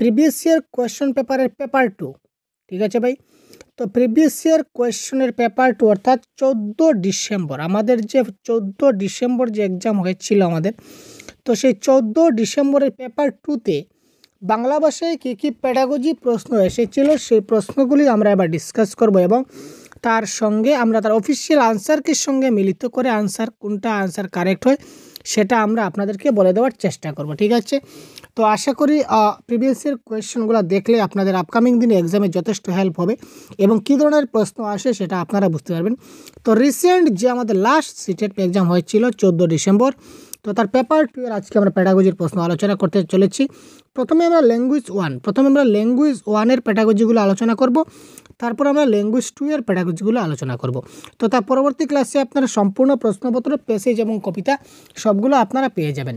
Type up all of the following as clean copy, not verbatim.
Previous year question পেপারের paper 2, ঠিক আছে ভাই। তো প্রিভিয়াস ইয়ার কোয়েশ্চনের পেপার 2 অর্থাৎ 14 ডিসেম্বর, আমাদের যে 14 ডিসেম্বর যে এক্সাম হয়েছিল আমাদের, তো সেই 14 ডিসেম্বরের পেপার 2তে বাংলা ভাষায় কী কী প্যাডাগজি প্রশ্ন এসেছিল সেই প্রশ্নগুলি আমরা এবার ডিসকাস করব এবং তার সঙ্গে আমরা তার অফিসিয়াল আনসারকে সঙ্গে মিলিত করে কোনটা আনসার কারেক্ট হয় সেটা আমরা আপনাদেরকে বলে দেওয়ার চেষ্টা করব, ঠিক আছে। তো আশা করি প্রিভিয়াস ইয়ার কোয়েশ্চনগুলো দেখলে আপনাদের আপকামিং দিনে এক্সামে যথেষ্ট হেল্প হবে এবং কী ধরনের প্রশ্ন আসে সেটা আপনারা বুঝতে পারবেন। তো রিসেন্ট যে আমাদের লাস্ট সিটেট এক্সাম হয়েছিল 14 ডিসেম্বর, তো তার পেপার 2 এর আজকে আমরা প্যাডাগজির প্রশ্ন আলোচনা করতে চলেছি। প্রথমে আমরা ল্যাঙ্গুয়েজ 1 এর প্যাডাগজিগুলো আলোচনা করব, তারপর আমরা ল্যাঙ্গুয়েজ 2 এর প্যাডাগজিগুলো আলোচনা করব। তো তার পরবর্তী ক্লাসে আপনারা সম্পূর্ণ প্রশ্নপত্র, প্যাসেজ এবং কবিতা সবগুলো আপনারা পেয়ে যাবেন।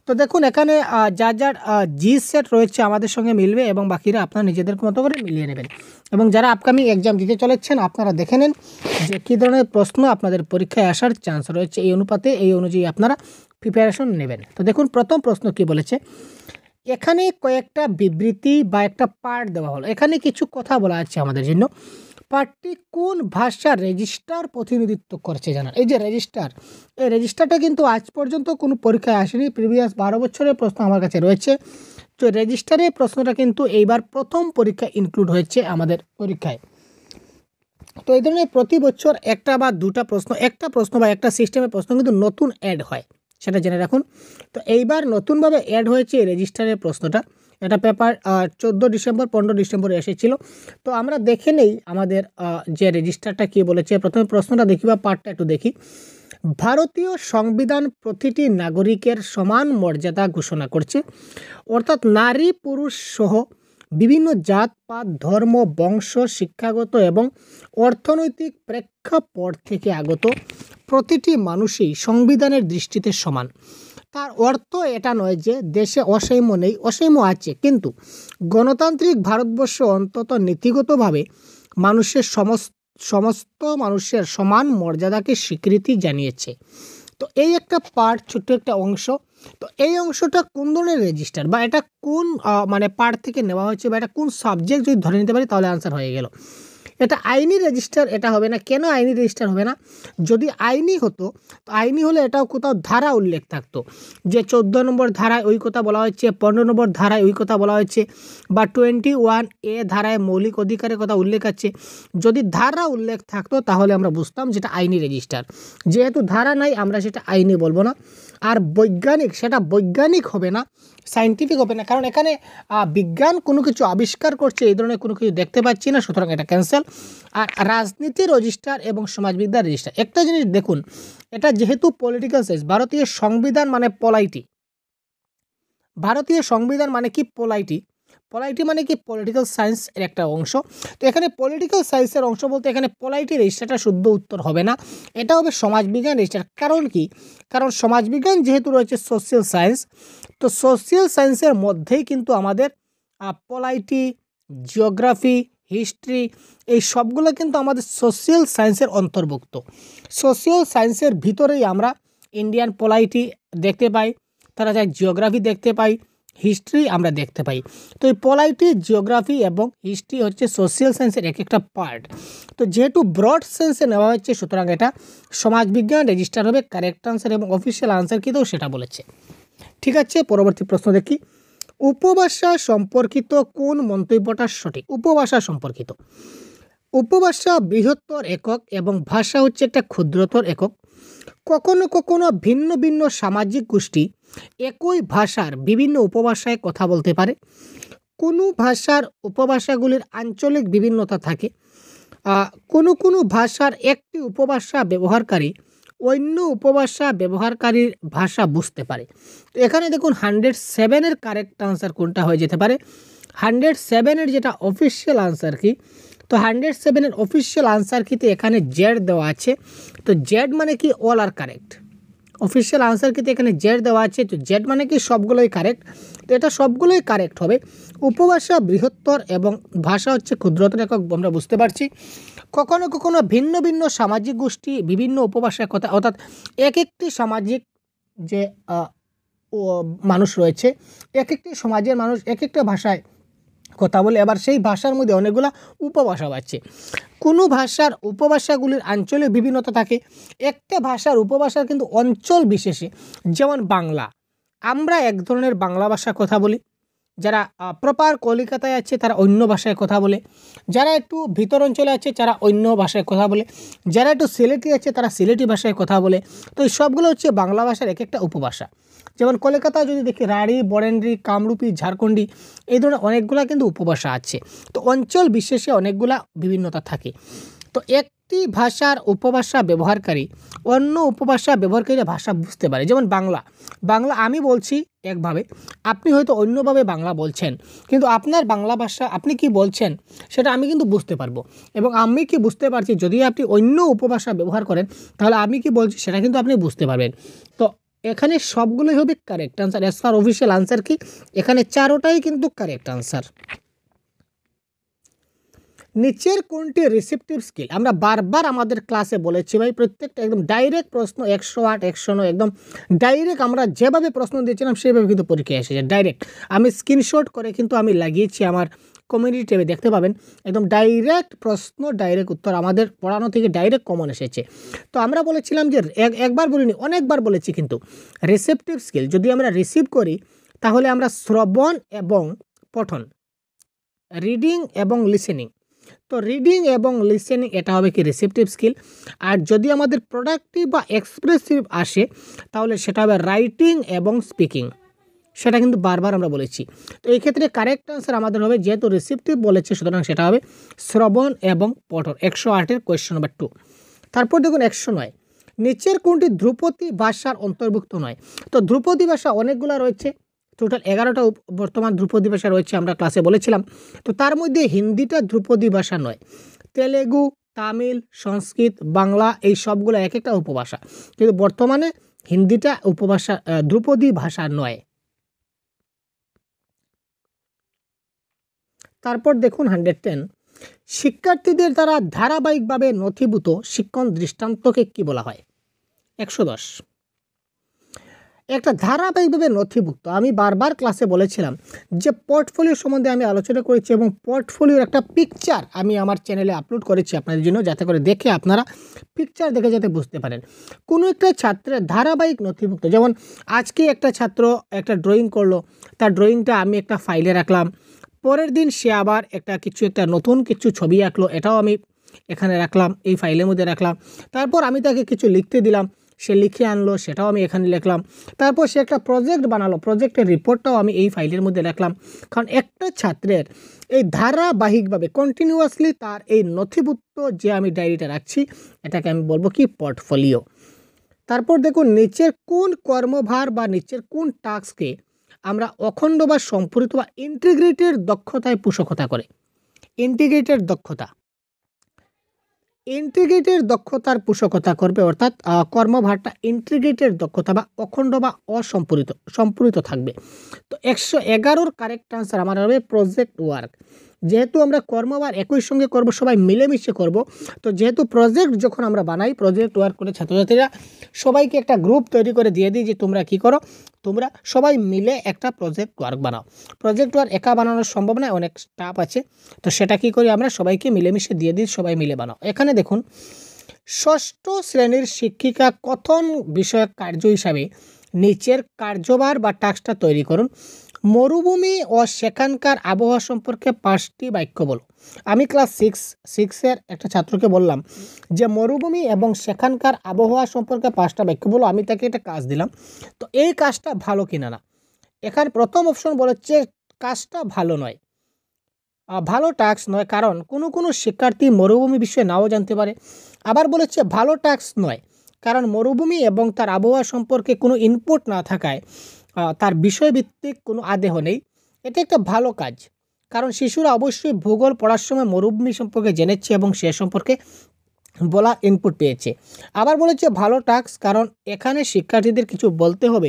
তো দেখুন এখানে যার জি সেট রয়েছে আমাদের সঙ্গে মিলবে এবং বাকিরা আপনারা নিজেদের মতো করে মিলিয়ে নেবেন। এবং যারা আপকামিং এক্সাম দিতে চলেছেন আপনারা দেখে নেন যে কী ধরনের প্রশ্ন আপনাদের পরীক্ষায় আসার চান্স রয়েছে, এই অনুযায়ী আপনারা প্রিপারেশন নেবেন। তো দেখুন প্রথম প্রশ্ন কি বলেছে, এখানে কয়েকটা বিবৃতি বা একটা পার্ট দেওয়া হলো, এখানে কিছু কথা বলা আছে আমাদের জন্য। পার্টটি কোন ভাষার রেজিস্টার প্রতিনিধিত্ব করছে জানান। এই যে রেজিস্টার, এই রেজিস্টারটা কিন্তু আজ পর্যন্ত কোনো পরীক্ষায় আসেনি, প্রিভিয়াস 12 বছরের প্রশ্ন আমার কাছে রয়েছে। তো রেজিস্টারের প্রশ্নটা কিন্তু এইবার প্রথম পরীক্ষায় ইনক্লুড হয়েছে আমাদের পরীক্ষায়। তো এই ধরনের প্রতি বছর একটা বা দুটা প্রশ্ন, একটা প্রশ্ন বা একটা সিস্টেমের প্রশ্ন কিন্তু নতুন অ্যাড হয়, সেটা জেনে রাখুন। তো এইবার নতুনভাবে অ্যাড হয়েছে এই রেজিস্টারের প্রশ্নটা, এটা পেপার 14 ডিসেম্বর 15 ডিসেম্বরে এসেছিল। তো আমরা দেখে নেই আমাদের যে রেজিস্টারটা কী বলেছে। প্রথমে প্রশ্নটা দেখি বা পার্টটা একটু দেখি। ভারতীয় সংবিধান প্রতিটি নাগরিকের সমান মর্যাদা ঘোষণা করছে, অর্থাৎ নারী পুরুষ সহ বিভিন্ন জাতপাত, ধর্ম, বংশ, শিক্ষাগত এবং অর্থনৈতিক প্রেক্ষাপট থেকে আগত প্রতিটি মানুষই সংবিধানের দৃষ্টিতে সমান। তার অর্থ এটা নয় যে দেশে অসাম্য নেই, অসাম্য আছে, কিন্তু গণতান্ত্রিক ভারতবর্ষ অন্তত নীতিগতভাবে মানুষের সমস্ত মানুষের সমান মর্যাদাকে স্বীকৃতি জানিয়েছে। তো এই একটা পার্ট, ছোট্ট একটা অংশ। তো এই অংশটা কোন ধরনের রেজিস্টার বা এটা কোন মানে পার্ট থেকে নেওয়া হয়েছে বা এটা কোন সাবজেক্ট যদি ধরে নিতে পারি তাহলে আনসার হয়ে গেল। এটা আইনি রেজিস্টার এটা হবে না। কেন আইনি রেজিস্টার হবে না? যদি আইনি হতো, তো আইনি হলে এটাও কোথাও ধারা উল্লেখ থাকতো যে 14 নম্বর ধারায় ওই কথা বলা হয়েছে, 15 নম্বর ধারায় ওই কথা বলা হয়েছে, বা 21A ধারায় মৌলিক অধিকারের কথা উল্লেখ আছে। যদি ধারা উল্লেখ থাকতো তাহলে আমরা বুঝতাম যেটা আইনি রেজিস্টার। যেহেতু ধারা নাই আমরা সেটা আইনি বলবো না। আর বৈজ্ঞানিক, সেটা বৈজ্ঞানিক হবে না, সায়েন্টিফিক হবে না, কারণ এখানে বিজ্ঞান কোনো কিছু আবিষ্কার করছে এই ধরনের কোনো কিছু দেখতে পাচ্ছি না, সুতরাং এটা ক্যান্সেল। আর রাজনীতির রেজিস্টার এবং সমাজবিদ্যার রেজিস্টার, একটা জিনিস দেখুন, এটা যেহেতু পলিটিক্যাল সায়েন্স, ভারতীয় সংবিধান মানে পলাইটি, ভারতীয় সংবিধান মানে কি পলাইটি, পলাইটি মানে কি পলিটিক্যাল সায়েন্সের একটা অংশ। তো এখানে পলিটিক্যাল সায়েন্সের অংশ বলতে এখানে পলাইটি রেজিস্টারটা শুদ্ধ উত্তর হবে না, এটা হবে সমাজবিজ্ঞান রেজিস্টার। কারণ কি? কারণ সমাজবিজ্ঞান যেহেতু রয়েছে সোশ্যাল সায়েন্স, তো সোশ্যাল সায়েন্সের মধ্যেই কিন্তু আমাদের পলাইটি, জিওগ্রাফি, হিস্ট্রি এই সবগুলো কিন্তু আমাদের সোশ্যাল সায়েন্সের অন্তর্ভুক্ত। সোশ্যাল সায়েন্সের ভিতরেই আমরা ইন্ডিয়ান পলাইটি দেখতে পাই, তারা যায় জিওগ্রাফি দেখতে পাই, হিস্ট্রি আমরা দেখতে পাই। তো এই পলাইটি, জিওগ্রাফি এবং হিস্ট্রি হচ্ছে সোশ্যাল সায়েন্সের এক একটা পার্ট। তো যেহেতু ব্রড সেন্সে নেওয়া হচ্ছে সুতরাং এটা সমাজবিজ্ঞান রেজিস্টার হবে কারেক্ট আনসার, এবং অফিসিয়াল আনসার কী তো সেটা বলেছে। ঠিক আছে, পরবর্তী প্রশ্ন দেখি। উপভাষা সম্পর্কিত কোন মন্তব্যটা সঠিক? উপভাষা সম্পর্কিত, উপভাষা বৃহত্তর একক এবং ভাষা হচ্ছে একটা ক্ষুদ্রতর একক। কখনো কখনো ভিন্ন ভিন্ন সামাজিক গোষ্ঠী একই ভাষার বিভিন্ন উপভাষায় কথা বলতে পারে। কোনো ভাষার উপভাষাগুলির আঞ্চলিক বিভিন্নতা থাকে। কোনো কোনো ভাষার একটি উপভাষা ব্যবহারকারী অন্য উপভাষা ব্যবহারকারীর ভাষা বুঝতে পারে। তো এখানে দেখুন 107-এর কারেক্ট আনসার কোনটা হয়ে যেতে পারে? 107-এর যেটা অফিসিয়াল আনসার কি, তো 107-এর অফিসিয়াল আনসার কিতে এখানে জেড দেওয়া আছে। তো জেড মানে কি অল আর কারেক্ট, অফিসিয়াল আনসার কিতে এখানে জেড দেওয়া আছে, তো জেড মানে কি সবগুলোই কারেক্ট। তো এটা সবগুলোই কারেক্ট হবে। উপভাষা বৃহত্তর এবং ভাষা হচ্ছে ক্ষুদ্রতর একক, আমরা বুঝতে পারছি। কখনো কখনো ভিন্ন ভিন্ন সামাজিক গোষ্ঠী বিভিন্ন উপভাষায় কথা, অর্থাৎ এক একটি সামাজিক যে মানুষ রয়েছে, এক একটি সমাজের মানুষ এক একটা ভাষায় কথা বলে। এবার সেই ভাষার মধ্যে অনেকগুলো উপভাষা আছে। কোনো ভাষার উপভাষাগুলির আঞ্চলিক বিভিন্নতা থাকে। একটা ভাষার উপভাষার কিন্তু অঞ্চল বিশেষে, যেমন বাংলা, আমরা এক ধরনের বাংলা ভাষা কথা বলি, যারা প্রপার কলিকাতায় আছে তারা অন্য ভাষায় কথা বলে, যারা একটু ভিতর অঞ্চলে আছে তারা অন্য ভাষায় কথা বলে, যারা একটু সিলেটি আছে তারা সিলেটি ভাষায় কথা বলে। তো এই সবগুলো হচ্ছে বাংলা ভাষার এক একটা উপভাষা। যেমন কলকাতায় যদি দেখি রাঢ়ী, বরেন্দ্রী, কামরূপী, ঝাড়খণ্ডী, এই ধরনের অনেকগুলা কিন্তু উপভাষা আছে। তো অঞ্চল বিশেষে অনেকগুলা বিভিন্নতা থাকে। তো একটি ভাষার উপভাষা ব্যবহারকারী অন্য উপভাষা ব্যবহারকারীরা ভাষা বুঝতে পারে। যেমন বাংলা, বাংলা আমি বলছি একভাবে, আপনি হয়তো অন্যভাবে বাংলা বলছেন, কিন্তু আপনার বাংলা ভাষা আপনি কি বলছেন সেটা আমি কিন্তু বুঝতে পারবো, এবং আমি কি বুঝতে পারছি যদি আপনি অন্য উপভাষা ব্যবহার করেন তাহলে আমি কি বলছি সেটা কিন্তু আপনি বুঝতে পারবেন। তো এখানে সবগুলোই হবে correct answer. As per official answer কি, এখানে চারোটাই কিন্তু কারেক্ট আনসার। নিচের কোনটি রিসিপটিভ স্কিল? আমরা বারবার আমাদের ক্লাসে বলেছি ভাই, প্রত্যেকটা একদম ডাইরেক্ট প্রশ্ন, 108, 109, একদম ডাইরেক্ট আমরা যেভাবে প্রশ্ন দিয়েছিলাম সেভাবে কিন্তু পরীক্ষায় এসেছে ডাইরেক্ট। আমি স্ক্রিনশট করে কিন্তু আমি লাগিয়েছি আমার কমিউনিটি ট্যাবে, দেখতে পাবেন একদম ডাইরেক্ট প্রশ্ন, ডাইরেক্ট উত্তর, আমাদের পড়ানো থেকে ডাইরেক্ট কমন এসেছে। তো আমরা বলেছিলাম যে একবার বলিনি, অনেকবার বলেছি, কিন্তু রিসেপটিভ স্কিল যদি আমরা রিসিভ করি তাহলে আমরা শ্রবণ এবং পঠন, রিডিং এবং লিসেনিং, তো রিডিং এবং লিসেনিং এটা হবে কি রিসেপটিভ স্কিল। আর যদি আমাদের প্রোডাক্টিভ বা এক্সপ্রেসিভ আসে তাহলে সেটা হবে রাইটিং এবং স্পিকিং, সেটা কিন্তু বারবার আমরা বলেছি। তো এই ক্ষেত্রে কারেক্ট আনসার আমাদের হবে, যেহেতু রিসেপটিভ বলেছে সুতরাং সেটা হবে শ্রবণ এবং পঠন। 108-এর কোয়েশ্চন নাম্বার 2। তারপর দেখুন 109, নিচের কোনটি ধ্রুপদী ভাষার অন্তর্ভুক্ত নয়? তো ধ্রুপদী ভাষা অনেকগুলো রয়েছে, টোটাল 11টা বর্তমান ধ্রুপদী ভাষা রয়েছে, আমরা ক্লাসে বলেছিলাম। তো তার মধ্যে হিন্দিটা ধ্রুপদী ভাষা নয়, তেলেগু, তামিল, সংস্কৃত, বাংলা এই সবগুলো এক একটা উপভাষা, কিন্তু বর্তমানে হিন্দিটা উপভাষা, ধ্রুপদী ভাষা নয়। তারপর দেখুন 110, শিক্ষার্থীদের দ্বারা ধারাবাহিকভাবে নথিভূত শিক্ষণ দৃষ্টান্তকে কি বলা হয়? 110, একটা ধারাবাহিকভাবে নথিভুক্ত, আমি বারবার ক্লাসে বলেছিলাম যে পোর্টফোলিও সম্বন্ধে আমি আলোচনা করেছি, এবং পোর্টফোলিওর একটা পিকচার আমি আমার চ্যানেলে আপলোড করেছি আপনাদের জন্য, যাতে করে দেখে আপনারা পিকচার দেখে যাতে বুঝতে পারেন। কোনো একটা ছাত্রের ধারাবাহিক নথিভুক্ত, যেমন আজকে একটা ছাত্র একটা ড্রয়িং করলো, তার ড্রয়িংটা আমি একটা ফাইলে রাখলাম, পরের দিন সে আবার একটা নতুন কিছু ছবি আঁকলো, এটাও আমি এখানে রাখলাম, এই ফাইলের মধ্যে রাখলাম। তারপর আমি তাকে কিছু লিখতে দিলাম, সে লিখে আনলো, সেটাও আমি এখানে লিখলাম। তারপর সে একটা প্রজেক্ট বানালো, প্রজেক্টের রিপোর্টটাও আমি এই ফাইলের মধ্যে রাখলাম। কারণ একটা ছাত্রের এই ধারাবাহিকভাবে কন্টিনিউয়াসলি তার এই নথিভুক্ত যে আমি ডায়েরিটা রাখছি, এটাকে আমি বলবো কি পোর্টফোলিও। তারপর দেখুন নিচের কোন কর্মভার বা নিচের কোন টাস্ককে আমরা অখণ্ড বা সম্পূরিত বা ইন্টিগ্রেটেড দক্ষতায় পোষকতা করে? ইন্টিগ্রেটেড দক্ষতা, ইন্টিগ্রেটেড দক্ষতার পোষকতা করবে, অর্থাৎ কর্মভারটা ইন্টিগ্রেটেড দক্ষতা বা অখণ্ড বা সম্পূরিত থাকবে। তো 111-র কারেক্ট আনসার আমার হবে প্রজেক্ট ওয়ার্ক। যেহেতু আমরা কর্মভার একই সঙ্গে করব, সবাই মিলেমিশে করব, তো যেহেতু প্রজেক্ট যখন আমরা বানাই, প্রজেক্ট ওয়ার্ক করে ছাত্রছাত্রীরা সবাইকে একটা গ্রুপ তৈরি করে দিয়ে দিই যে তোমরা কি করো, তোমরা সবাই মিলে একটা প্রজেক্ট ওয়ার্ক বানাও। প্রজেক্ট ওয়ার্ক একা বানানোর সম্ভব নয়, অনেক স্টাফ আছে, তো সেটা কি করি আমরা সবাইকে মিলেমিশে দিয়ে দিই, সবাই মিলে বানাও। এখানে দেখুন ষষ্ঠ শ্রেণীর শিক্ষিকা কথন বিষয়ক কার্য হিসাবে নিচের কার্যভার বা টাস্কটা তৈরি করুন। মরুভূমি ও সেখানকার আবহাওয়া সম্পর্কে 5টি বাক্য বলো। আমি ক্লাস 6-এর একটা ছাত্রকে বললাম যে মরুভূমি এবং সেখানকার আবহাওয়া সম্পর্কে 5টা বাক্য বলো, আমি তাকে একটা কাজ দিলাম। তো এই কাজটা ভালো কিনা না, এখানে প্রথম অপশন বলেছে কাজটা ভালো নয়, ভালো টাস্ক নয়, কারণ কোনো শিক্ষার্থী মরুভূমি বিষয়ে নাও জানতে পারে। আবার বলেছে ভালো টাস্ক নয়, কারণ মরুভূমি এবং তার আবহাওয়া সম্পর্কে কোনো ইনপুট না থাকায় তার বিষয়ভিত্তিক কোনো আদেহ নেই। এটা একটা ভালো কাজ, কারণ শিশুরা অবশ্যই ভূগোল পড়ার সময় মরুভূমি সম্পর্কে জেনেছে এবং সে সম্পর্কে বলা ইনপুট পেয়েছে। আবার বলেছে ভালো টাস্ক, কারণ এখানে শিক্ষার্থীদের কিছু বলতে হবে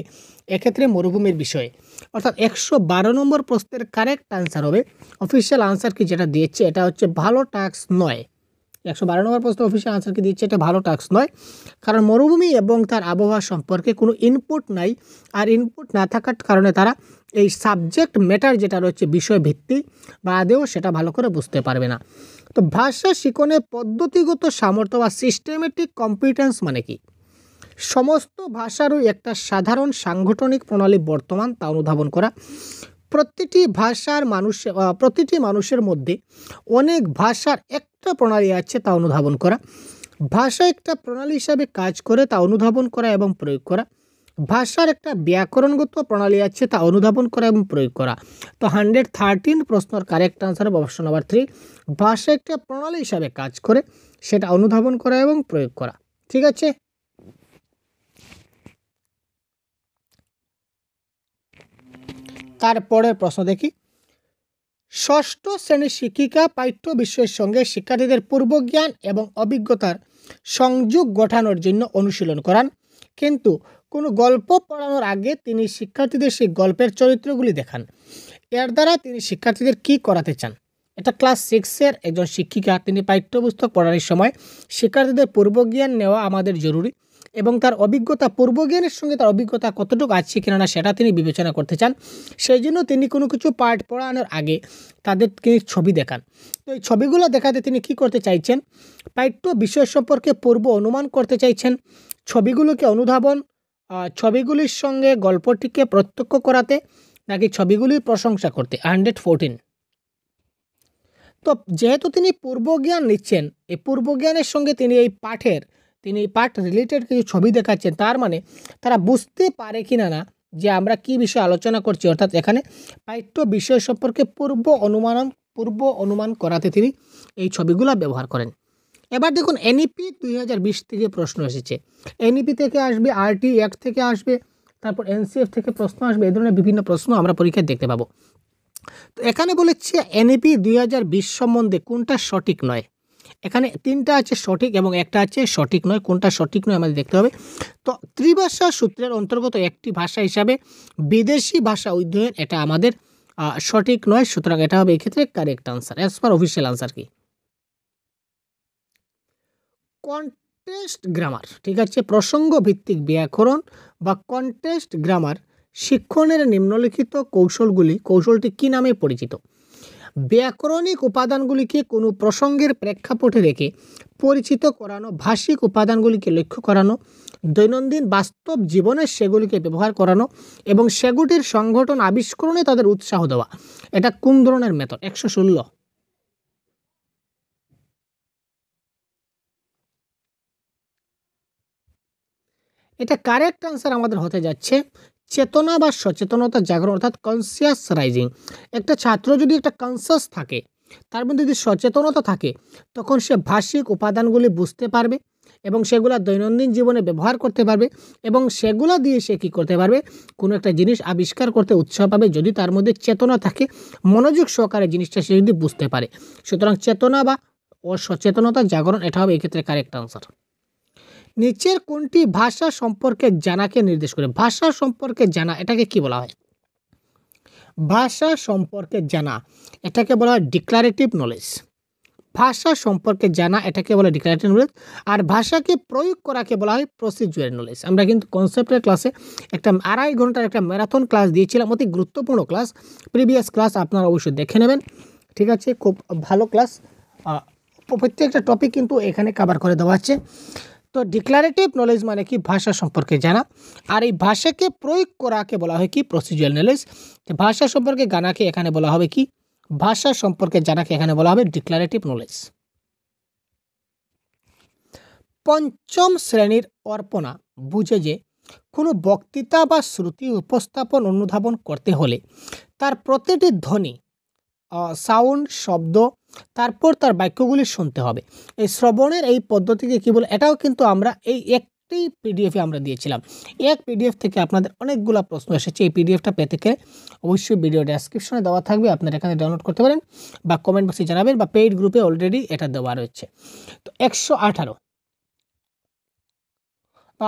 এক্ষেত্রে মরুভূমির বিষয়ে। অর্থাৎ 112 নম্বর প্রশ্নের কারেক্ট আনসার হবে, অফিসিয়াল আনসার কি যেটা দিয়েছে এটা হচ্ছে ভালো টাস্ক নয়। 112 নম্বর প্রশ্ন অফিসিয়াল আনসার কি দিচ্ছে, এটা ভালো টাস্ক নয়, কারণ মরুভূমি এবং তার আবহাওয়া সম্পর্কে কোনো ইনপুট নাই, আর ইনপুট না থাকার কারণে তারা এই সাবজেক্ট ম্যাটার যেটা রয়েছে বিষয়ভিত্তি বা আদেও সেটা ভালো করে বুঝতে পারবে না। তো ভাষা শিখনে পদ্ধতিগত সামর্থ্য বা সিস্টেমেটিক কম্পিটেন্স মানে কি? সমস্ত ভাষারই একটা সাধারণ সাংগঠনিক প্রণালী বর্তমান তা অনুধাবন করা, প্রতিটি মানুষের মধ্যে অনেক ভাষার একটা প্রণালী আছে তা অনুধাবন করা, ভাষা একটা প্রণালী হিসাবে কাজ করে তা অনুধাবন করা এবং প্রয়োগ করা, ভাষার একটা ব্যাকরণগত প্রণালী আছে তা অনুধাবন করা এবং প্রয়োগ করা। তো 113 প্রশ্নের কারেক্ট আনসার অপশন নাম্বার 3, ভাষা একটা প্রণালী হিসাবে কাজ করে সেটা অনুধাবন করা এবং প্রয়োগ করা। ঠিক আছে, তারপরের প্রশ্ন দেখি। ষষ্ঠ শ্রেণীর শিক্ষিকা পাঠ্য বিষয়ের সঙ্গে শিক্ষার্থীদের পূর্বজ্ঞান এবং অভিজ্ঞতার সংযোগ গঠানোর জন্য অনুশীলন করান, কিন্তু কোনো গল্প পড়ানোর আগে তিনি শিক্ষার্থীদের সেই গল্পের চরিত্রগুলি দেখান। এর দ্বারা তিনি শিক্ষার্থীদের কি করাতে চান? এটা ক্লাস 6-এর একজন শিক্ষিকা, তিনি পাঠ্যপুস্তক পড়ানোর সময় শিক্ষার্থীদের পূর্বজ্ঞান নেওয়া আমাদের জরুরি এবং তার অভিজ্ঞতা, পূর্বজ্ঞানের সঙ্গে তার অভিজ্ঞতা কতটুকু আছে কিনা না সেটা তিনি বিবেচনা করতে চান। সেই জন্য তিনি কোনো কিছু পাঠ পড়ানোর আগে তাদেরকে ছবি দেখান। তো এই ছবিগুলো দেখাতে তিনি কি করতে চাইছেন? পাঠ্য বিষয় সম্পর্কে পূর্ব অনুমান করতে চাইছেন, ছবিগুলোকে অনুধাবন, ছবিগুলির সঙ্গে গল্পটিকে প্রত্যক্ষ করাতে, নাকি ছবিগুলির প্রশংসা করতে। 114। তো যেহেতু তিনি পূর্বজ্ঞান নিচ্ছেন, এই পূর্বজ্ঞানের সঙ্গে তিনি পাঠ রিলেটেড কিছু ছবি দেখাচ্ছেন, তার মানে তারা বুঝতে পারে কিনা না যে আমরা কি বিষয়ে আলোচনা করছি, অর্থাৎ এখানে পাঠ্য বিষয় সম্পর্কে পূর্ব অনুমান করাতে তিনি এই ছবিগুলো ব্যবহার করেন। এবার দেখুন, এনইপি 2020 থেকে প্রশ্ন এসেছে, এনইপি থেকে আসবে, আরটি অ্যাক্ট থেকে আসবে, তারপর এনসিএফ থেকে প্রশ্ন আসবে, এই ধরনের বিভিন্ন প্রশ্ন আমরা পরীক্ষায় দেখতে পাবো। তো এখানে বলেছে এনইপি 2020 সম্বন্ধে কোনটা সঠিক নয়। এখানে 3টা আছে সঠিক এবং একটা আছে সঠিক নয়, কোনটা সঠিক নয় আমাদের দেখতে হবে। তো ত্রিভাষা সূত্রের অন্তর্গত একটি ভাষা হিসাবে বিদেশি ভাষা অধ্যয়ন, এটা আমাদের সঠিক নয়, সুতরাং এটা হবে এক্ষেত্রে correct answer. As per official answer কি? কন্টেক্সট গ্রামার, ঠিক আছে, প্রসঙ্গ ভিত্তিক ব্যাকরণ বা কন্টেক্সট গ্রামার শিক্ষণের নিম্নলিখিত কৌশলটি কি নামে পরিচিত? ব্যাকরণিক উপাদানগুলিকে কোনো প্রসঙ্গের প্রেক্ষাপটে রেখে পরিচিত করানো, ভাষিক উপাদানগুলিকে লক্ষ্য করানো, দৈনন্দিন বাস্তব জীবনে সেগুলিকে ব্যবহার করানো এবং সেগুলির সংগঠন আবিষ্করণে তাদের উৎসাহ দেওয়া। এটা কোন ধরনের মেথড? 116। এটা কারেক্ট আনসার আমাদের হতে যাচ্ছে চেতনা বা সচেতনতা জাগরণ, অর্থাৎ কনসিয়াস রাইজিং। একটা ছাত্র যদি একটা কনসিয়াস থাকে, তার মধ্যে যদি সচেতনতা থাকে, তখন সে ভাষিক উপাদানগুলি বুঝতে পারবে এবং সেগুলা দৈনন্দিন জীবনে ব্যবহার করতে পারবে এবং সেগুলা দিয়ে সে কী করতে পারবে? কোনো একটা জিনিস আবিষ্কার করতে উৎসাহ পাবে, যদি তার মধ্যে চেতনা থাকে, মনোযোগ সহকারে জিনিসটা সে যদি বুঝতে পারে। সুতরাং চেতনা বা সচেতনতা জাগরণ, এটা হবে এক্ষেত্রে কারেক্ট আনসার। নিচের কোনটি ভাষা সম্পর্কে জানাকে নির্দেশ করে? ভাষা সম্পর্কে জানা, এটাকে কি বলা হয়? ভাষা সম্পর্কে জানা, এটাকে বলা হয় ডিক্লারেটিভ নলেজ। ভাষা সম্পর্কে জানা, এটাকে বলা হয় ডিক্লারেটিভ নলেজ। আর ভাষাকে প্রয়োগ করাকে বলা হয় প্রসিডিউরাল নলেজ। আমরা কিন্তু কনসেপ্টের ক্লাসে একটা 2.5 ঘন্টার একটা ম্যারাথন ক্লাস দিয়েছিলাম, অতি গুরুত্বপূর্ণ ক্লাস। প্রিভিয়াস ক্লাস আপনারা অবশ্যই দেখে নেবেন, ঠিক আছে, খুব ভালো ক্লাস। প্রত্যেকটা টপিক কিন্তু এখানে কভার করে দেওয়া আছে। তো ডিক্লারেটিভ নলেজ মানে কি? ভাষা সম্পর্কে জানা। আর এই ভাষাকে প্রয়োগ করাকে বলা হয় কি? Procedural knowledge. ভাষা সম্পর্কে জানাকে এখানে বলা হবে কি? ভাষা সম্পর্কে জানাকে এখানে বলা হবে ডিক্লারেটিভ নলেজ। পঞ্চম শ্রেণীর অর্পণা বুঝে যে কোনো বক্তৃতা বা শ্রুতি উপস্থাপন অনুধাবন করতে হলে তার প্রতিটি ধ্বনি, সাউন্ড, শব্দ, তারপর তার বাক্যগুলি শুনতে হবে। এই শ্রবণের এই পদ্ধতিকে কী বলে? এটাও কিন্তু আমরা এই একটি পিডিএফে আমরা দিয়েছিলাম। এক পিডিএফ থেকে আপনাদের অনেকগুলো প্রশ্ন এসেছে। এই পিডিএফটা পেতে গেলে অবশ্যই ভিডিও ডেসক্রিপশনে দেওয়া থাকবে, আপনারা এখানে ডাউনলোড করতে পারেন বা কমেন্ট বক্সে জানাবেন বা পেইড গ্রুপে অলরেডি এটা দেওয়া রয়েছে। তো 118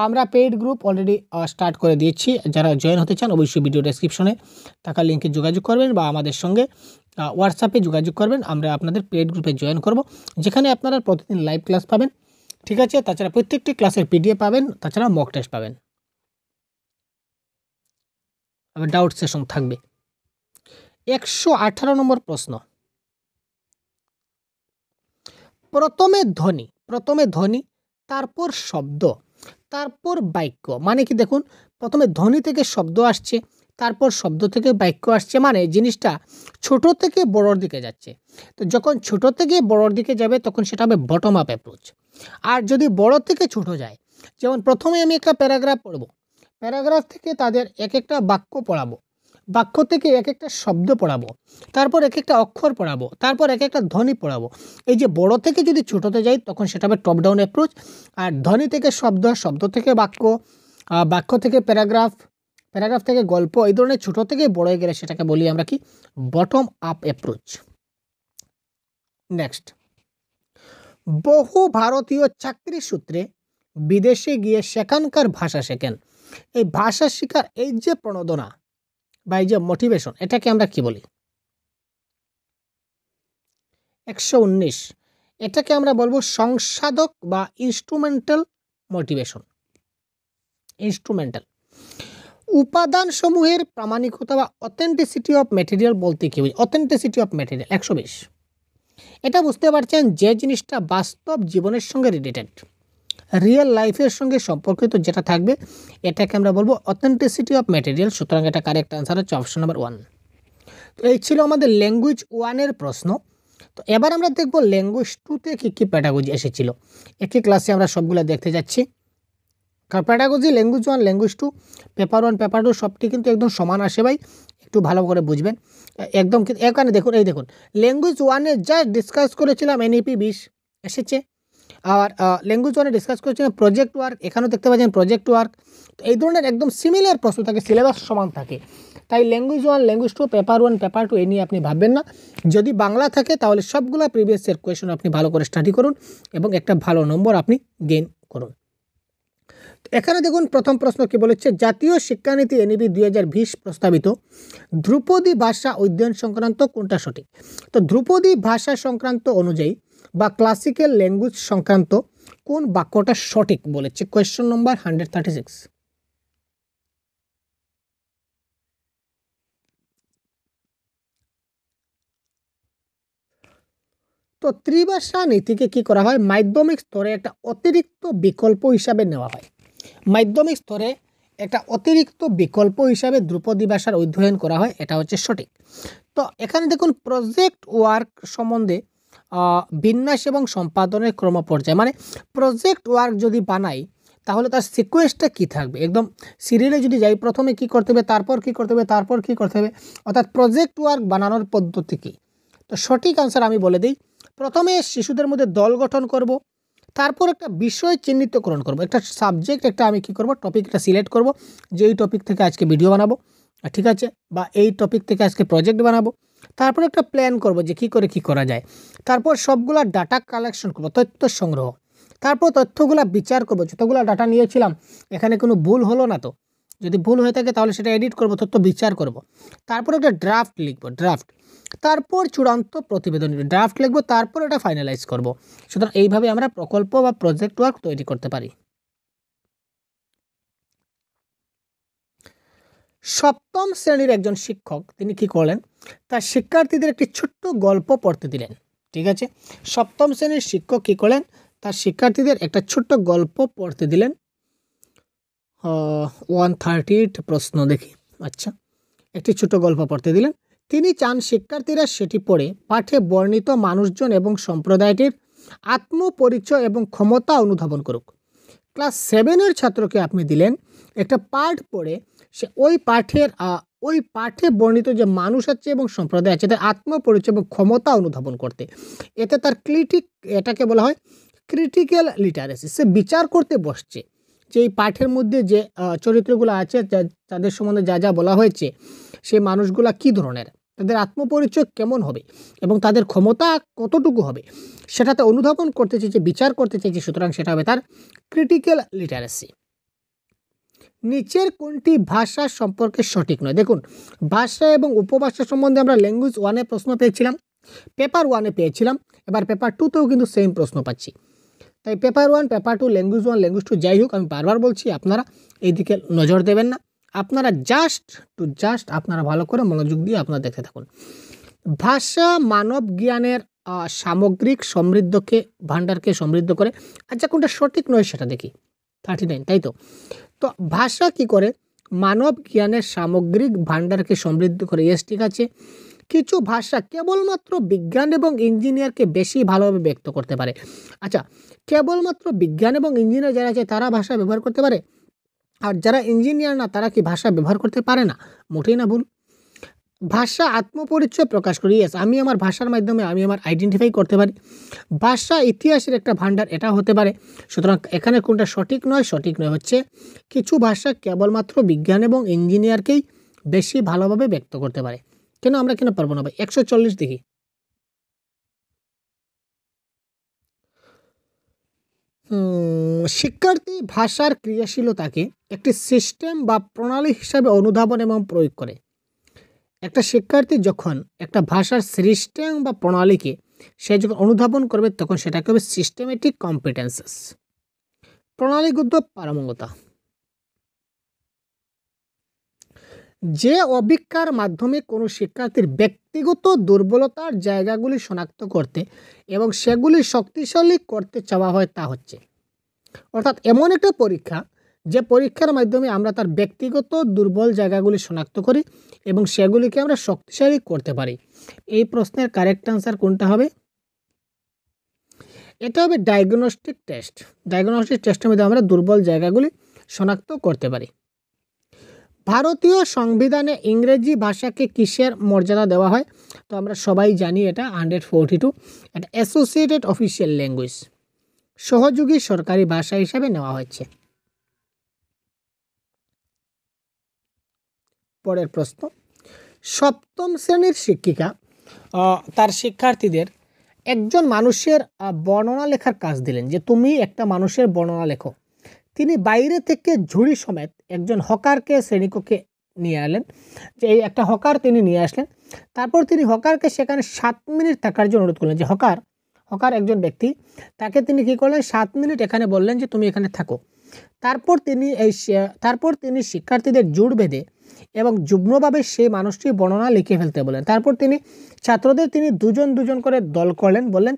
আমরা পেইড গ্রুপ অলরেডি স্টার্ট করে দিয়েছি। যারা জয়েন হতে চান অবশ্যই ভিডিও ডেসক্রিপশনে থাকা লিঙ্কে যোগাযোগ করবেন বা আমাদের সঙ্গে হোয়াটসঅ্যাপে যোগাযোগ করবেন। আমরা আপনাদের পেইড গ্রুপে জয়েন করব, যেখানে আপনারা প্রতিদিন লাইভ ক্লাস পাবেন, ঠিক আছে। তাছাড়া প্রত্যেকটি ক্লাসের পিডিএফ পাবেন, তাছাড়া মক টেস্ট পাবেন, আবার ডাউট সেশন থাকবে। 118 নম্বর প্রশ্ন। প্রথমে ধ্বনি তারপর শব্দ তারপর বাক্য, মানে কি দেখুন, প্রথমে ধ্বনি থেকে শব্দ আসছে, তারপর শব্দ থেকে বাক্য আসছে, মানে জিনিসটা ছোট থেকে বড়র দিকে যাচ্ছে। তো যখন ছোট থেকে বড়র দিকে যাবে তখন সেটা হবে বটম আপ অ্যাপ্রোচ। আর যদি বড় থেকে ছোট যায়, যেমন প্রথমে আমি একটা প্যারাগ্রাফ পড়ব, প্যারাগ্রাফ থেকে তাদের এক একটা বাক্য পড়াবো, বাক্য থেকে এক একটা শব্দ পড়াবো, তারপর এক একটা অক্ষর পড়াবো, তারপর এক একটা ধ্বনি পড়াবো। এই যে বড় থেকে যদি ছোটোতে যাই তখন সেটা হবে টপ ডাউন অ্যাপ্রোচ। আর ধ্বনি থেকে শব্দ, শব্দ থেকে বাক্য, বাক্য থেকে প্যারাগ্রাফ, প্যারাগ্রাফ থেকে গল্প, এই ধরনের ছোটো থেকে বড় হয়ে গেলে সেটাকে বলি আমরা কি বটম আপ অ্যাপ্রোচ। নেক্সট, বহু ভারতীয় চাকরি সূত্রে বিদেশে গিয়ে সেখানকার ভাষা শেখেন। এই ভাষা শেখার এই যে প্রণোদনা বা এই যে মোটিভেশন, এটাকে আমরা কি বলি? 119, এটাকে আমরা বলবো সংসাধক বা ইনস্ট্রুমেন্টাল মোটিভেশন। ইনস্ট্রুমেন্টাল উপাদান সমূহের প্রামাণিকতা বা অথেন্টিসিটি অফ ম্যাটেরিয়াল বলতে কি বুঝি? Authenticity of material 120। এটা বুঝতে পারছেন যে জিনিসটা বাস্তব জীবনের সঙ্গে রিলেটেড, রিয়েল লাইফের সঙ্গে সম্পর্কিত যেটা থাকবে, এটাকে আমরা বলবো অথেন্টিসিটি অফ ম্যাটেরিয়াল। সুতরাং এটা কারেক্ট আনসার হচ্ছে অপশন নাম্বার 1। তো এই ছিল আমাদের ল্যাঙ্গুয়েজ 1-এর প্রশ্ন। তো এবার আমরা দেখব ল্যাঙ্গুয়েজ 2-তে কী কী প্যাডাগজি এসেছিল। একই ক্লাসে আমরা সবগুলো দেখতে যাচ্ছি। কারণ pedagogy language 1, language 2, paper 1, paper 2 সবটি কিন্তু একদম সমান আসে ভাই, একটু ভালো করে বুঝবেন একদম। এখানে দেখুন, এই দেখুন ল্যাঙ্গুয়েজ 1-এ জাস্ট ডিসকাস করেছিলাম এনইপি 20 এসেছে, আর ল্যাঙ্গুয়েজ 1-এ ডিসকাস করেছিলাম প্রজেক্ট ওয়ার্ক, এখানেও দেখতে পাচ্ছেন প্রজেক্ট ওয়ার্ক। তো এই ধরনের একদম সিমিলার প্রশ্ন থাকে, সিলেবাস সমান থাকে। তাই ল্যাঙ্গুয়েজ 1, ল্যাঙ্গুয়েজ 2, পেপার 1, পেপার 2 এ নিয়ে আপনি ভাববেন না। যদি বাংলা থাকে তাহলে সবগুলো প্রিভিয়াস ইয়ার কোয়েশন আপনি ভালো করে স্টাডি করুন এবং একটা ভালো নম্বর আপনি গেইন করুন। এখানে দেখুন প্রথম প্রশ্ন কি বলেছে, জাতীয় শিক্ষানীতি এনইপি 2020 প্রস্তাবিত ধ্রুপদী ভাষা অধ্যয়ন সংক্রান্ত কোনটা সঠিক? তো ধ্রুপদী ভাষা সংক্রান্ত অনুযায়ী বা ক্লাসিক্যাল ল্যাঙ্গুয়েজ সংক্রান্ত কোন বাক্যটা সঠিক বলেছে? কোয়েশ্চন নম্বর 136। তো ত্রিভাষা নীতিকে কি করা হয়? মাধ্যমিক স্তরে একটা অতিরিক্ত বিকল্প হিসাবে নেওয়া হয়। মাধ্যমিক স্তরে একটা অতিরিক্ত বিকল্প হিসাবে ধ্রুপদী ভাষার অধ্যয়ন করা হয়, এটা হচ্ছে সঠিক। তো এখানে দেখুন প্রজেক্ট ওয়ার্ক সম্বন্ধে বিন্যাস এবং সম্পাদনের ক্রমপর্যায়, মানে প্রজেক্ট ওয়ার্ক যদি বানাই তাহলে তার সিকোয়েন্সটা কী থাকবে, একদম সিরিয়ালে যদি যাই প্রথমে কি করতে হবে, তারপর কি করতে হবে, তারপর কি করতে হবে, অর্থাৎ প্রজেক্ট ওয়ার্ক বানানোর পদ্ধতি কী? তো সঠিক আনসার আমি বলে দিই, প্রথমে শিশুদের মধ্যে দল গঠন করব, তারপর একটা বিষয় চিহ্নিতকরণ করব, একটা সাবজেক্ট, একটা আমি কী করব টপিকটা সিলেক্ট করব যে এই টপিক থেকে আজকে ভিডিও বানাবো, ঠিক আছে, বা এই টপিক থেকে আজকে প্রজেক্ট বানাবো। তারপর একটা প্ল্যান করব যে কী করে কী করা যায়। তারপর সবগুলা ডাটা কালেকশন করব, তথ্য সংগ্রহ। তারপর তথ্যগুলা বিচার করব, যতগুলো ডাটা নিয়েছিলাম এখানে কোনো ভুল হলো না তো, যদি ভুল হয়ে থাকে তাহলে সেটা এডিট করব, তথ্য বিচার করব। তারপর একটা ড্রাফট লিখব, ড্রাফট। তারপর চূড়ান্ত প্রতিবেদন ড্রাফট লিখব, তারপর এটা ফাইনালাইজ করব। সুতরাং এইভাবে আমরা প্রকল্প বা প্রজেক্ট ওয়ার্ক তৈরি করতে পারি। সপ্তম শ্রেণীর একজন শিক্ষক তিনি কি করলেন, তার শিক্ষার্থীদের একটি ছোট্ট গল্প পড়তে দিলেন। ঠিক আছে, সপ্তম শ্রেণীর শিক্ষক কি করলেন, তার শিক্ষার্থীদের একটা ছোট্ট গল্প পড়তে দিলেন। 138 প্রশ্ন দেখি। আচ্ছা, একটি ছোট গল্প পড়তে দিলেন। তিনি চান শিক্ষার্থীরা সেটি পড়ে পাঠে বর্ণিত মানুষজন এবং সম্প্রদায়টির আত্মপরিচয় এবং ক্ষমতা অনুধাবন করুক। ক্লাস 7-এর ছাত্রকে আপনি দিলেন একটা পাঠ পড়ে সে ওই পাঠে বর্ণিত যে মানুষ আছে এবং সম্প্রদায় আছে তার আত্মপরিচয় এবং ক্ষমতা অনুধাবন করতে। এতে তার এটাকে বলা হয় ক্রিটিক্যাল লিটারেসি। সে বিচার করতে বসছে যে এই পাঠের মধ্যে যে চরিত্রগুলো আছে, তাদের সম্বন্ধে যা যা বলা হয়েছে, সেই মানুষগুলা কী ধরনের, তাদের আত্মপরিচয় কেমন হবে এবং তাদের ক্ষমতা কতটুকু হবে, সেটাতে অনুধাবন করতে চাইছে, বিচার করতে চাইছে। সুতরাং সেটা হবে তার ক্রিটিক্যাল লিটারেসি। নিচের কোনটি ভাষা সম্পর্কে সঠিক নয়? দেখুন, ভাষা এবং উপভাষা সম্বন্ধে আমরা ল্যাঙ্গুয়েজ 1-এ প্রশ্ন পেয়েছিলাম, পেপার 1-এ পেয়েছিলাম, এবার পেপার 2-তেও কিন্তু সেম প্রশ্ন পাচ্ছি। তাই পেপার 1, পেপার 2, ল্যাঙ্গুয়েজ 1, ল্যাঙ্গুয়েজ 2 যাই হোক, আমি বারবার বলছি আপনারা এই দিকে নজর দেবেন না। আপনারা জাস্ট আপনারা ভালো করে মনোযোগ দিয়ে আপনারা দেখতে থাকুন। ভাষা মানব জ্ঞানের সামগ্রিক সমৃদ্ধকে ভাণ্ডারকে সমৃদ্ধ করে। আচ্ছা, কোনটা সঠিক নয় সেটা দেখি। 39, তাই তো? তো ভাষা কি করে? মানব জ্ঞানের সামগ্রিক ভাণ্ডারকে সমৃদ্ধ করে। ইয়েস, ঠিক আছে। কিছু ভাষা কেবলমাত্র বিজ্ঞান এবং ইঞ্জিনিয়ারকে বেশি ভালোভাবে ব্যক্ত করতে পারে। আচ্ছা, কেবলমাত্র বিজ্ঞান এবং ইঞ্জিনিয়ার যারা আছে তারা ভাষা ব্যবহার করতে পারে, আর যারা ইঞ্জিনিয়ার না তারা কি ভাষা ব্যবহার করতে পারে না? মোটেই না, ভুল। ভাষা আত্মপরিচয় প্রকাশ করি। ইয়েস, আমি আমার ভাষার মাধ্যমে আমি আমার আইডেন্টিফাই করতে পারি। ভাষা ইতিহাসের একটা ভাণ্ডার, এটা হতে পারে। সুতরাং এখানে কোনটা সঠিক নয়? সঠিক নয় হচ্ছে কিছু ভাষা কেবলমাত্র বিজ্ঞান এবং ইঞ্জিনিয়ারকেই বেশি ভালোভাবে ব্যক্ত করতে পারে। কেন আমরা কেন পারবো না ভাই? 140 দেখি। শিক্ষার্থী ভাষার ক্রিয়াশীলতাকে একটি সিস্টেম বা প্রণালী হিসাবে অনুধাবন এবং প্রয়োগ করে। একটা শিক্ষার্থী যখন একটা ভাষার সিস্টেম বা প্রণালীকে সে যখন অনুধাবন করবে তখন সেটাকে হবে সিস্টেমেটিক কম্পিটেন্সেস, প্রণালীগত পারঙ্গমতা। যে অভিজ্ঞতার মাধ্যমে কোনো শিক্ষার্থীর ব্যক্তিগত দুর্বলতার জায়গাগুলি শনাক্ত করতে এবং সেগুলি শক্তিশালী করতে চাওয়া হয় তা হচ্ছে, অর্থাৎ এমন একটা পরীক্ষা যে পরীক্ষার মাধ্যমে আমরা তার ব্যক্তিগত দুর্বল জায়গাগুলি শনাক্ত করি এবং সেগুলিকে আমরা শক্তিশালী করতে পারি। এই প্রশ্নের কারেক্ট আনসার কোনটা হবে? এটা হবে ডায়াগনস্টিক টেস্ট। ডায়াগনস্টিক টেস্টের মধ্যে আমরা দুর্বল জায়গাগুলি শনাক্ত করতে পারি। ভারতীয় সংবিধানে ইংরেজি ভাষাকে কিসের মর্যাদা দেওয়া হয়? তো আমরা সবাই জানি এটা 142, এটা অ্যাসোসিয়েটেড অফিসিয়াল ল্যাঙ্গুয়েজ, সহযোগী সরকারি ভাষা হিসাবে নেওয়া হয়েছে। পরের প্রশ্ন, সপ্তম শ্রেণীর শিক্ষিকা তার শিক্ষার্থীদের একজন মানুষের বর্ণনা লেখার কাজ দিলেন, যে তুমি একটা মানুষের বর্ণনা লেখো। তিনি বাইরে থেকে ঝুড়ি সমেত একজন হকারকে শ্রেণীকক্ষে নিয়ে এলেন, যে এই একটা হকার তিনি নিয়ে আসলেন। তারপর তিনি হকারকে সেখানে 7 মিনিট থাকার জন্য অনুরোধ করলেন, যে হকার একজন ব্যক্তি, তাকে তিনি কী করলেন? 7 মিনিট এখানে বললেন যে তুমি এখানে থাকো। তারপর তিনি শিক্ষার্থীদের জোড় বেঁধে এবং যুগ্মভাবে সেই মানুষটির বর্ণনা লিখে ফেলতে বলেন। তারপর তিনি ছাত্রদের দুজন করে দল করলেন, বললেন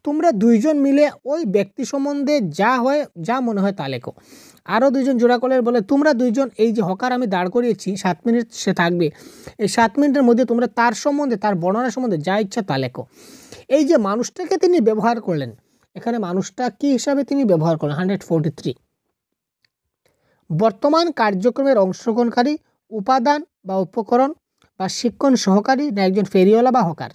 তোমরা 2জন মিলে ওই ব্যক্তি সম্বন্ধে যা মনে হয় তা লেখো। আরও 2জন জোড়া করলেন, বলে তোমরা 2জন, এই যে হকার আমি দাঁড় করিয়েছি 7 মিনিট সে থাকবে, এই 7 মিনিটের মধ্যে তোমরা তার সম্বন্ধে, তার বর্ণনা সম্বন্ধে যা ইচ্ছা তা লেখো। এই যে মানুষটাকে তিনি ব্যবহার করলেন, এখানে মানুষটা কি হিসাবে তিনি ব্যবহার করলেন? 143। বর্তমান কার্যক্রমের অংশগ্রহণকারী, উপাদান বা উপকরণ বা শিক্ষণ সহকারী, না একজন ফেরিওয়ালা বা হকার?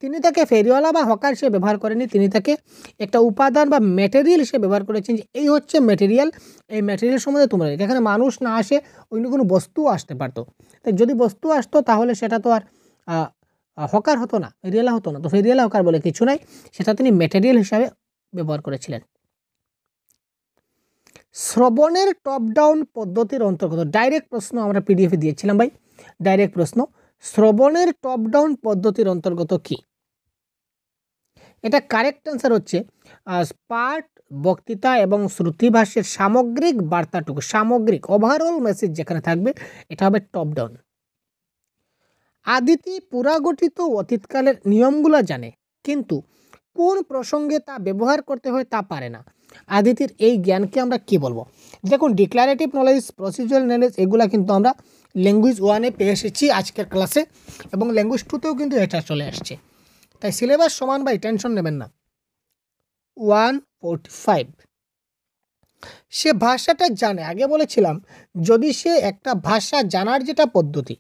তিনি তাকে ফেরিওয়ালা বা হকার হিসেবে ব্যবহার করেনি, তিনি তাকে একটা উপাদান বা ম্যাটেরিয়াল হিসেবে ব্যবহার করেছেন, যে এই হচ্ছে ম্যাটেরিয়াল, এই ম্যাটেরিয়াল সম্বন্ধে তোমরা। এখানে মানুষ না আসে, অন্য কোনো বস্তুও আসতে পারতো। তাই যদি বস্তু আসতো তাহলে সেটা তো আর হকার হতো না, ফেরিওয়ালা হতো না। তো ফেরিওয়ালা হকার বলে কিছু নাই, সেটা তিনি ম্যাটেরিয়াল হিসাবে ব্যবহার করেছিলেন। শ্রবণের টপ ডাউন পদ্ধতির অন্তর্গত, ডাইরেক্ট প্রশ্ন আমরা পিডিএফে দিয়েছিলাম ভাই, ডাইরেক্ট প্রশ্ন, শ্রবণের টপ ডাউন পদ্ধতির অন্তর্গত কি? এটা কারেক্ট অ্যান্সার হচ্ছে পাঠ, বক্তৃতা এবং শ্রুতিভাষ্যের সামগ্রিক বার্তাটুকু, সামগ্রিক ওভারঅল মেসেজ যেখানে থাকবে, এটা হবে টপ ডাউন। আদিতি পুরাগঠিত অতীতকালের নিয়মগুলো জানে, কিন্তু কোন প্রসঙ্গে তা ব্যবহার করতে হয় তা পারে না। আদিতির এই জ্ঞানকে আমরা কি বলবো? দেখুন, ডিক্লারেটিভ নলেজ, প্রসিডিউরাল নলেজ, এগুলা কিন্তু আমরা ল্যাঙ্গুয়েজ 1-এ পেয়ে এসেছি আজকের ক্লাসে, এবং ল্যাঙ্গুয়েজ 2-তেও কিন্তু এটা চলে আসছে। তাই সিলেবাস সমান ভাই, টেনশন নেবেন না। 145, সে ভাষাটা জানে। আগে বলেছিলাম, যদি সে একটা ভাষা জানার যেটা পদ্ধতি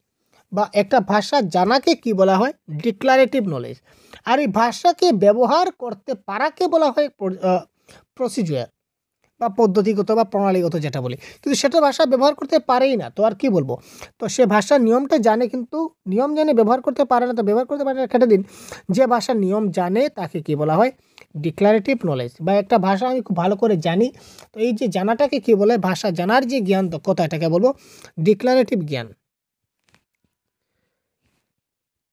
বা একটা ভাষা জানাকে কি বলা হয়? Declarative knowledge. আর এই ভাষাকে ব্যবহার করতে পারাকে বলা হয় প্রসিডিউর। বা পদ্ধতিগত বা প্রণালীগত যেটা বলি, কিন্তু সেটা ভাষা ব্যবহার করতে পারেই না, তো আর কি বলবো। তো সে ভাষার নিয়মটা জানে কিন্তু নিয়ম জেনে ব্যবহার করতে পারে না, তো ব্যবহার করতে পারে না কেটে দিন। যে ভাষার নিয়ম জানে তাকে কি বলা হয়? Declarative knowledge. বা একটা ভাষা আমি খুব ভালো করে জানি, তো এই যে জানাটাকে কি বলে? ভাষা জানার যে জ্ঞান দক্ষতা, এটাকে বলবো ডিক্লারেটিভ জ্ঞান।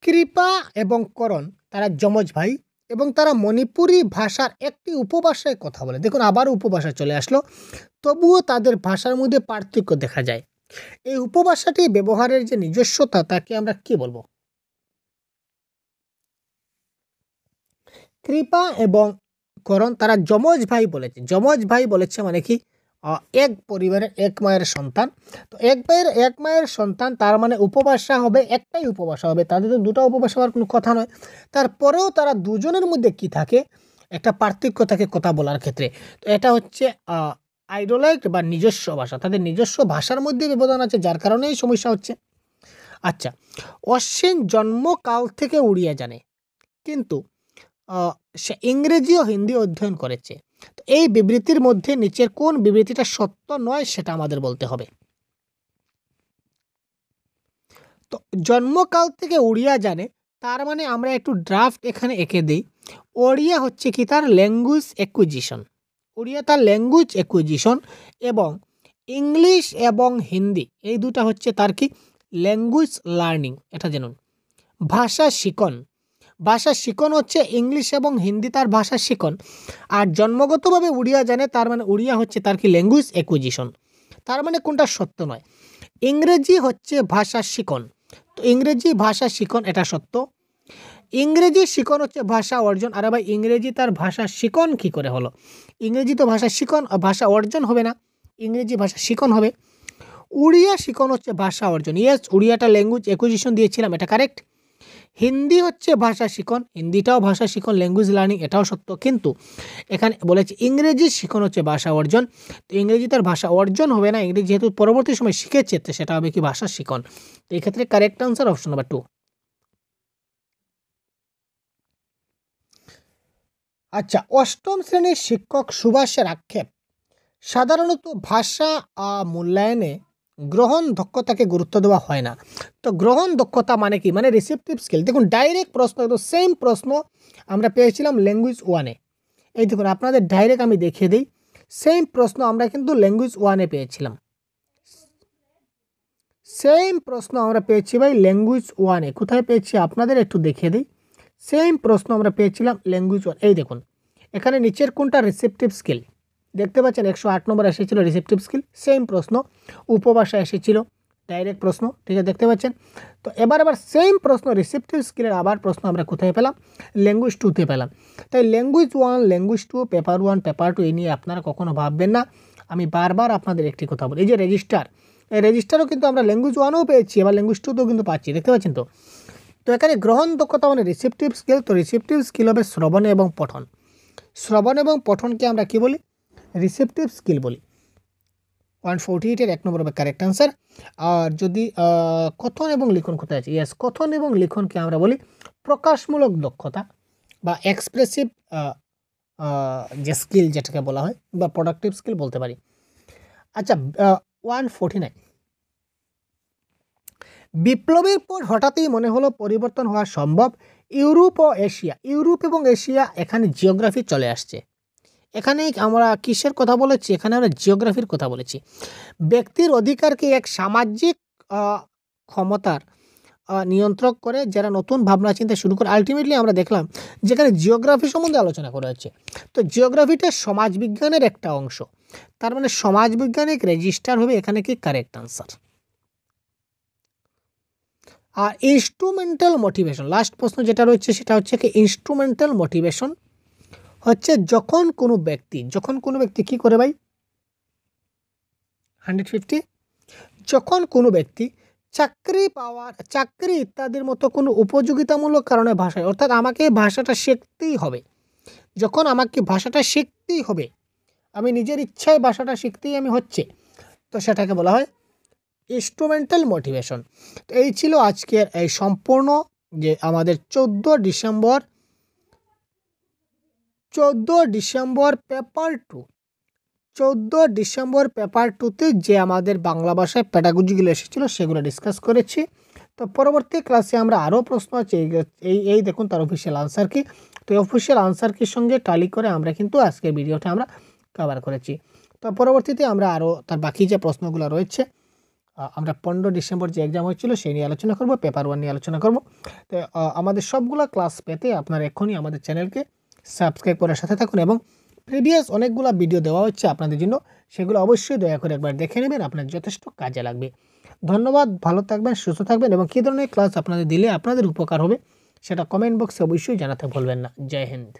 কৃপা এবং করণ তারা যমজ ভাই এবং তারা মণিপুরি ভাষার একটি উপভাষায় কথা বলে। দেখুন আবার উপভাষা চলে আসলো, তবুও তাদের ভাষার মধ্যে পার্থক্য দেখা যায়। এই উপভাষাটি ব্যবহারের যে নিজস্বতা তাকে আমরা কি বলবো? কৃপা এবং করণ তারা যমজ ভাই বলেছে। যমজ ভাই বলেছে মানে কি? এক পরিবারের এক মায়ের সন্তান। তো এক মায়ের সন্তান, তার মানে উপভাষা হবে একটাই উপভাষা হবে, তাদের তো দুটো উপভাষা হওয়ার কোনো কথা নয়। তারপরেও তারা দুজনের মধ্যে কি থাকে? একটা পার্থক্য থাকে কথা বলার ক্ষেত্রে। তো এটা হচ্ছে আইডোলাইট বা নিজস্ব ভাষা, তাদের নিজস্ব ভাষার মধ্যে ব্যবধান আছে, যার কারণে এই সমস্যা হচ্ছে। আচ্ছা, অশ্বিন জন্মকাল থেকে উড়িয়া জানে, কিন্তু সে ইংরেজি ও হিন্দি অধ্যয়ন করেছে। তো এই বিবৃতির মধ্যে নিচের কোন বিবৃতিটা সত্য নয় সেটা আমাদের বলতে হবে। তো জন্মকাল থেকে উড়িয়া জানে, তার মানে আমরা একটু ড্রাফট এখানে এঁকে দিই। ওড়িয়া হচ্ছে কি? তার ল্যাঙ্গুয়েজ অ্যাকুইজিশন। ওড়িয়া তার ল্যাঙ্গুয়েজ অ্যাকুইজিশন, এবং ইংলিশ এবং হিন্দি এই দুটা হচ্ছে তার কি? Language learning. এটা জানুন। ভাষা শিখন, ভাষা শিখন হচ্ছে ইংলিশ এবং হিন্দি তার ভাষা শিখন। আর জন্মগতভাবে উড়িয়া জানে, তার মানে উড়িয়া হচ্ছে তার কি? Language acquisition. তার মানে কোনটা সত্য নয়? ইংরেজি হচ্ছে ভাষা শিখন, তো ইংরেজি ভাষা শিখন এটা সত্য। ইংরেজি শিখন হচ্ছে ভাষা অর্জন। আরে ভাই, ইংরেজি তার ভাষা শিখন কী করে হলো? ইংরেজি তো ভাষা শিখন, ভাষা অর্জন হবে না, ইংরেজি ভাষা শিখন হবে। উড়িয়া শিখন হচ্ছে ভাষা অর্জন। ইয়েস, উড়িয়াটা ল্যাঙ্গুয়েজ অ্যাকুইজিশন দিয়েছিলাম, এটা কারেক্ট। হিন্দি হচ্ছে ভাষা শিখন, হিন্দিটাও ভাষা শিখন, ল্যাঙ্গুয়েজ লার্নিং, এটাও সত্য। কিন্তু এখানে বলেছে ইংরেজি শিখন হচ্ছে ভাষা অর্জন, তো ইংরেজি তার ভাষা অর্জন হবে না, ইংরেজি যেহেতু পরবর্তী সময় শিখেছে তো সেটা হবে কি? ভাষা শিখন। তো এই ক্ষেত্রে কারেক্ট আনসার অপশন নাম্বার 2। আচ্ছা, অষ্টম শ্রেণীর শিক্ষক সুভাষের আক্ষেপ, সাধারণত ভাষা মূল্যায়নে গ্রহণ দক্ষতাকে গুরুত্ব দেওয়া হয় না। তো গ্রহণ দক্ষতা মানে কি? মানে রিসেপটিভ স্কিল। দেখুন ডাইরেক্ট প্রশ্ন, একদম সেম প্রশ্ন আমরা পেয়েছিলাম ল্যাঙ্গুয়েজ ওয়ানে। এই দেখুন আপনাদের ডাইরেক্ট আমি দেখিয়ে দিই, সেম প্রশ্ন আমরা কিন্তু ল্যাঙ্গুয়েজ ওয়ানে পেয়েছিলাম। সেম প্রশ্ন আমরা পেয়েছি ভাই ল্যাঙ্গুয়েজ ওয়ানে। কোথায় পেয়েছি আপনাদের একটু দেখিয়ে দিই। সেম প্রশ্ন আমরা পেয়েছিলাম ল্যাঙ্গুয়েজ ওয়ান। এই দেখুন এখানে নিচের কোনটা রিসেপটিভ স্কিল? দেখতে পাচ্ছেন 108 নম্বর এসেছিল রিসেপটিভ স্কিল। সেম প্রশ্ন উপভাষা এসেছিল, ডাইরেক্ট প্রশ্ন, ঠিক আছে, দেখতে পাচ্ছেন। তো এবার সেম প্রশ্ন রিসেপটিভ স্কিলের আবার প্রশ্ন আমরা কোথায় পেলাম? ল্যাঙ্গুয়েজ টুতে পেলাম। তাই language one, language two, paper one, paper two এই নিয়ে আপনারা কখনো ভাববেন না। আমি বারবার আপনাদের একটি কথা বলি, এই যে রেজিস্টার, এই রেজিস্টারও কিন্তু আমরা ল্যাঙ্গুয়েজ ওয়ানও পেয়েছি, এবার ল্যাঙ্গুয়েজ টুতেও কিন্তু পাচ্ছি, দেখতে পাচ্ছেন। তো তো এখানে গ্রহণ দক্ষতা মানে রিসেপটিভ স্কিল। তো রিসেপটিভ স্কিল হবে শ্রবণ এবং পঠন। শ্রবণ এবং পঠনকে আমরা কি বলি? রিসেপটিভ স্কিল বলি। 148-এর 1 নম্বর হবে কারেক্ট আনসার। আর যদি কথন এবং লিখন কোথায় আছে? ইয়েস, কথন এবং লিখনকে আমরা বলি প্রকাশমূলক দক্ষতা বা এক্সপ্রেসিভ যে স্কিল যেটাকে বলা হয়, বা প্রোডাক্টিভ স্কিল বলতে পারি। আচ্ছা, 149, বিপ্লবের পর হঠাৎই মনে হলো পরিবর্তন হওয়া সম্ভব। ইউরোপ ও এশিয়া, ইউরোপ এবং এশিয়া, এখানে জিওগ্রাফি চলে আসছে। এখানে আমরা কিসের কথা বলেছি? এখানে আমরা জিওগ্রাফির কথা বলেছি। ব্যক্তির অধিকারকে এক সামাজিক ক্ষমতার নিয়ন্ত্রক করে, যারা নতুন ভাবনা চিন্তা শুরু করে। আলটিমেটলি আমরা দেখলাম যেখানে জিওগ্রাফি সম্বন্ধে আলোচনা করা হচ্ছে। তো জিওগ্রাফিটা সমাজবিজ্ঞানের একটা অংশ, তার মানে সমাজবিজ্ঞানিক রেজিস্টার হবে এখানে কি? Correct answer. আর ইনস্ট্রুমেন্টাল মোটিভেশন, লাস্ট প্রশ্ন যেটা রয়েছে সেটা হচ্ছে কি? ইনস্ট্রুমেন্টাল মোটিভেশন হচ্ছে যখন কোনো ব্যক্তি কি করে ভাই? 150, যখন কোনো ব্যক্তি চাকরি ইত্যাদির মতো কোনো উপযোগিতামূলক কারণে ভাষায়, অর্থাৎ আমাকে ভাষাটা শিখতেই হবে, যখন আমাকে ভাষাটা শিখতেই হবে, আমি নিজের ইচ্ছায় ভাষাটা শিখতেই আমি হচ্ছে, তো সেটাকে বলা হয় ইনস্ট্রুমেন্টাল মোটিভেশন। তো এই ছিল আজকের এই সম্পূর্ণ যে আমাদের 14 ডিসেম্বর পেপার 2 14 ডিসেম্বর পেপার 2তে যে আমাদের বাংলা ভাষায় প্যাডাগজিগুলো এসেছিলো সেগুলো ডিসকাস করেছি। তো পরবর্তী ক্লাসে আমরা আরও প্রশ্ন আছে, এই দেখুন তার অফিসিয়াল আনসার কি। তো এই অফিসিয়াল আনসার কির সঙ্গে টালি করে আমরা কিন্তু আজকের ভিডিওটা আমরা কভার করেছি। তো পরবর্তীতে আমরা আরও তার বাকি যে প্রশ্নগুলো রয়েছে আমরা 15 ডিসেম্বর যে এক্সাম হয়েছিল সেই নিয়ে আলোচনা করব, পেপার 1 নিয়ে আলোচনা করব। তো আমাদের সবগুলো ক্লাস পেতে আপনারা এখনই আমাদের চ্যানেলকে সাবস্ক্রাইব করার সাথে থাকুন এবং প্রিভিয়াস অনেকগুলো ভিডিও দেওয়া হচ্ছে আপনাদের জন্য, সেগুলো অবশ্যই দয়া করে একবার দেখে নেবেন, আপনার যথেষ্ট কাজে লাগবে। ধন্যবাদ, ভালো থাকবেন, সুস্থ থাকবেন এবং কী ধরনের ক্লাস আপনাদের দিলে আপনাদের উপকার হবে সেটা কমেন্ট বক্সে অবশ্যই জানাতে ভুলবেন না। জয় হিন্দ।